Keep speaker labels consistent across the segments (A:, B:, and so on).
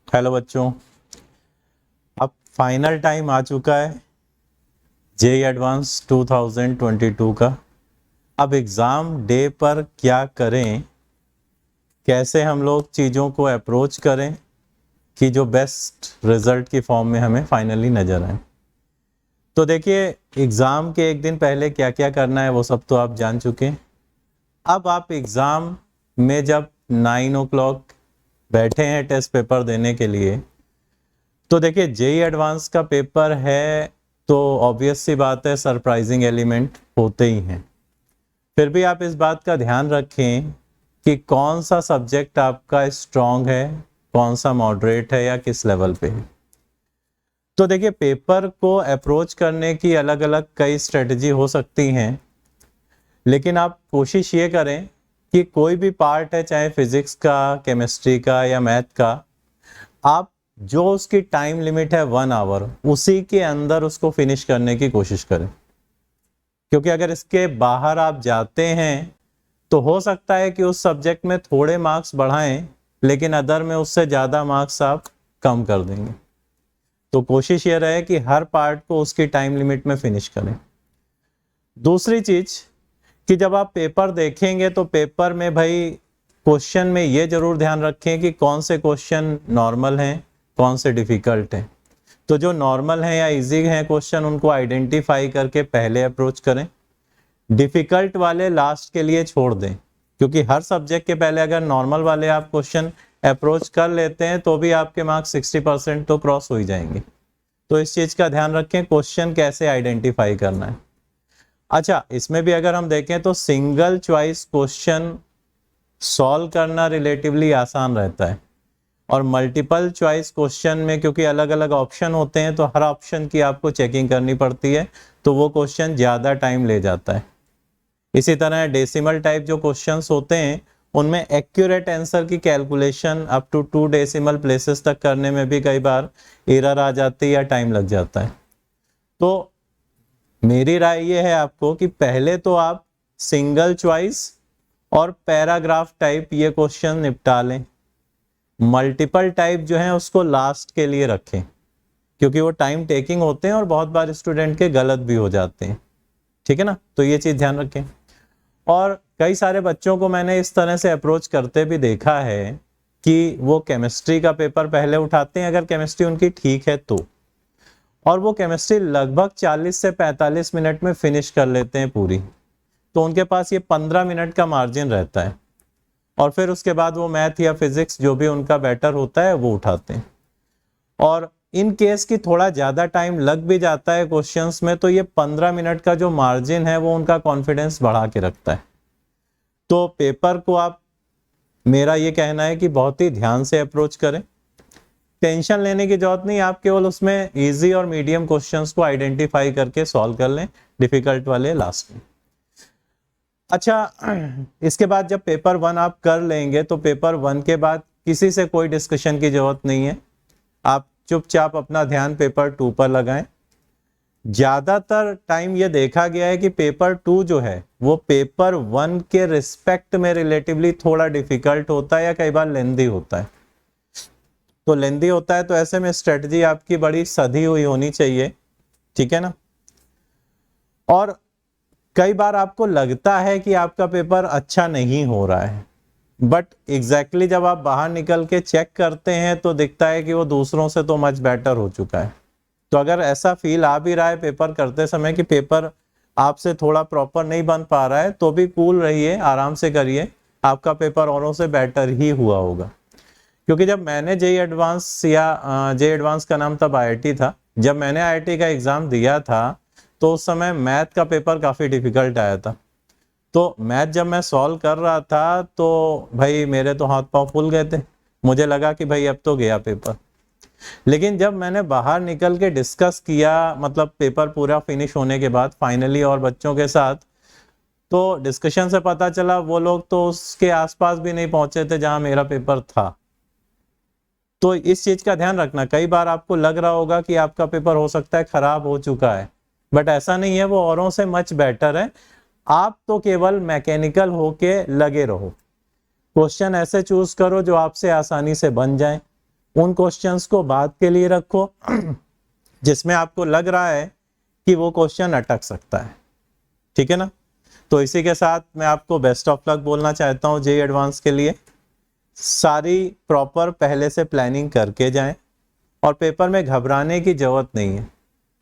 A: Hello बच्चों, अब final time आ चुका है जेईई एडवांस 2022 का। अब एग्ज़ाम डे पर क्या करें, कैसे हम लोग चीज़ों को अप्रोच करें कि जो बेस्ट रिजल्ट की फॉर्म में हमें फाइनली नज़र आए। तो देखिए, एग्ज़ाम के एक दिन पहले क्या क्या करना है वो सब तो आप जान चुके हैं। अब आप एग्ज़ाम में जब 9 o'clock बैठे हैं टेस्ट पेपर देने के लिए, तो देखिए जेईई एडवांस का पेपर है तो ऑब्वियस सी बात है, सरप्राइजिंग एलिमेंट होते ही हैं। फिर भी आप इस बात का ध्यान रखें कि कौन सा सब्जेक्ट आपका स्ट्रॉन्ग है, कौन सा मॉडरेट है या किस लेवल पे है। तो देखिए, पेपर को अप्रोच करने की अलग अलग कई स्ट्रेटजी हो सकती हैं, लेकिन आप कोशिश ये करें कि कोई भी पार्ट है, चाहे फिजिक्स का, केमिस्ट्री का या मैथ का, आप जो उसकी टाइम लिमिट है 1 आवर, उसी के अंदर उसको फिनिश करने की कोशिश करें। क्योंकि अगर इसके बाहर आप जाते हैं तो हो सकता है कि उस सब्जेक्ट में थोड़े मार्क्स बढ़ाएं, लेकिन अदर में उससे ज़्यादा मार्क्स आप कम कर देंगे। तो कोशिश ये रहे कि हर पार्ट को उसकी टाइम लिमिट में फिनिश करें। दूसरी चीज़ कि जब आप पेपर देखेंगे तो पेपर में भाई क्वेश्चन में ये जरूर ध्यान रखें कि कौन से क्वेश्चन नॉर्मल हैं, कौन से डिफिकल्ट हैं। तो जो नॉर्मल हैं या इजी हैं क्वेश्चन, उनको आइडेंटिफाई करके पहले अप्रोच करें। डिफिकल्ट वाले लास्ट के लिए छोड़ दें, क्योंकि हर सब्जेक्ट के पहले अगर नॉर्मल वाले आप क्वेश्चन अप्रोच कर लेते हैं तो भी आपके मार्क्स 60% तो क्रॉस हो ही जाएंगे। तो इस चीज़ का ध्यान रखें, क्वेश्चन कैसे आइडेंटिफाई करना है। अच्छा, इसमें भी अगर हम देखें तो सिंगल चॉइस क्वेश्चन सॉल्व करना रिलेटिवली आसान रहता है, और मल्टीपल चॉइस क्वेश्चन में क्योंकि अलग अलग ऑप्शन होते हैं तो हर ऑप्शन की आपको चेकिंग करनी पड़ती है, तो वो क्वेश्चन ज़्यादा टाइम ले जाता है। इसी तरह डेसिमल टाइप जो क्वेश्चंस होते हैं उनमें एक्यूरेट आंसर की calculation up to 2 decimal places तक करने में भी कई बार एरर आ जाती है या टाइम लग जाता है। तो मेरी राय ये है आपको कि पहले तो आप सिंगल चॉइस और पैराग्राफ टाइप ये क्वेश्चन निपटा लें। मल्टीपल टाइप जो है उसको लास्ट के लिए रखें, क्योंकि वो टाइम टेकिंग होते हैं और बहुत बार स्टूडेंट के गलत भी हो जाते हैं। ठीक है ना, तो ये चीज़ ध्यान रखें। और कई सारे बच्चों को मैंने इस तरह से अप्रोच करते भी देखा है कि वो केमिस्ट्री का पेपर पहले उठाते हैं, अगर केमिस्ट्री उनकी ठीक है तो, और वो केमिस्ट्री लगभग 40 से 45 मिनट में फिनिश कर लेते हैं पूरी। तो उनके पास ये 15 मिनट का मार्जिन रहता है, और फिर उसके बाद वो मैथ या फिजिक्स जो भी उनका बेटर होता है वो उठाते हैं। और इन केस की थोड़ा ज़्यादा टाइम लग भी जाता है क्वेश्चंस में, तो ये 15 मिनट का जो मार्जिन है वो उनका कॉन्फिडेंस बढ़ा के रखता है। तो पेपर को आप, मेरा ये कहना है कि बहुत ही ध्यान से अप्रोच करें। टेंशन लेने की जरूरत नहीं, आप केवल उसमें इजी और मीडियम क्वेश्चंस को आइडेंटिफाई करके सॉल्व कर लें, डिफिकल्ट वाले लास्ट में। अच्छा, इसके बाद जब पेपर 1 आप कर लेंगे तो पेपर 1 के बाद किसी से कोई डिस्कशन की जरूरत नहीं है। आप चुपचाप अपना ध्यान पेपर 2 पर लगाएं। ज्यादातर टाइम ये देखा गया है कि पेपर 2 जो है वो पेपर 1 के रिस्पेक्ट में रिलेटिवली थोड़ा डिफिकल्ट होता है या कई बार लेंदी होता है। तो लेंदी होता है तो ऐसे में स्ट्रेटजी आपकी बड़ी सधी हुई होनी चाहिए, ठीक है ना। और कई बार आपको लगता है कि आपका पेपर अच्छा नहीं हो रहा है, बट एग्जैक्टली जब आप बाहर निकल के चेक करते हैं तो दिखता है कि वो दूसरों से तो मच बेटर हो चुका है। तो अगर ऐसा फील आ भी रहा है पेपर करते समय कि पेपर आपसे थोड़ा प्रॉपर नहीं बन पा रहा है, तो भी कूल रहिए, आराम से करिए, आपका पेपर औरों से बेटर ही हुआ होगा। क्योंकि जब मैंने जेईई एडवांस या जेईई एडवांस का नाम तब आईआईटी था, जब मैंने आईआईटी का एग्जाम दिया था तो उस समय मैथ का पेपर काफ़ी डिफिकल्ट आया था। तो मैथ जब मैं सॉल्व कर रहा था तो भाई मेरे तो हाथ पांव फूल गए थे, मुझे लगा कि भाई अब तो गया पेपर। लेकिन जब मैंने बाहर निकल के डिस्कस किया, मतलब पेपर पूरा फिनिश होने के बाद फाइनली और बच्चों के साथ, तो डिस्कशन से पता चला वो लोग तो उसके आसपास भी नहीं पहुंचे थे जहां मेरा पेपर था। तो इस चीज का ध्यान रखना, कई बार आपको लग रहा होगा कि आपका पेपर हो सकता है खराब हो चुका है, बट ऐसा नहीं है, वो औरों से मच बेटर है। आप तो केवल मैकेनिकल होके लगे रहो, क्वेश्चन ऐसे चूज करो जो आपसे आसानी से बन जाए, उन क्वेश्चंस को बाद के लिए रखो जिसमें आपको लग रहा है कि वो क्वेश्चन अटक सकता है, ठीक है ना। तो इसी के साथ मैं आपको बेस्ट ऑफ लक बोलना चाहता हूँ जेईई एडवांस के लिए। सारी प्रॉपर पहले से प्लानिंग करके जाएं और पेपर में घबराने की जरूरत नहीं है,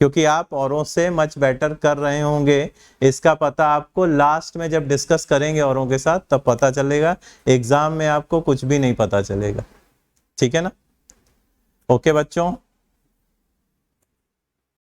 A: क्योंकि आप औरों से मच बेटर कर रहे होंगे। इसका पता आपको लास्ट में जब डिस्कस करेंगे औरों के साथ तब पता चलेगा, एग्जाम में आपको कुछ भी नहीं पता चलेगा, ठीक है ना। ओके बच्चों,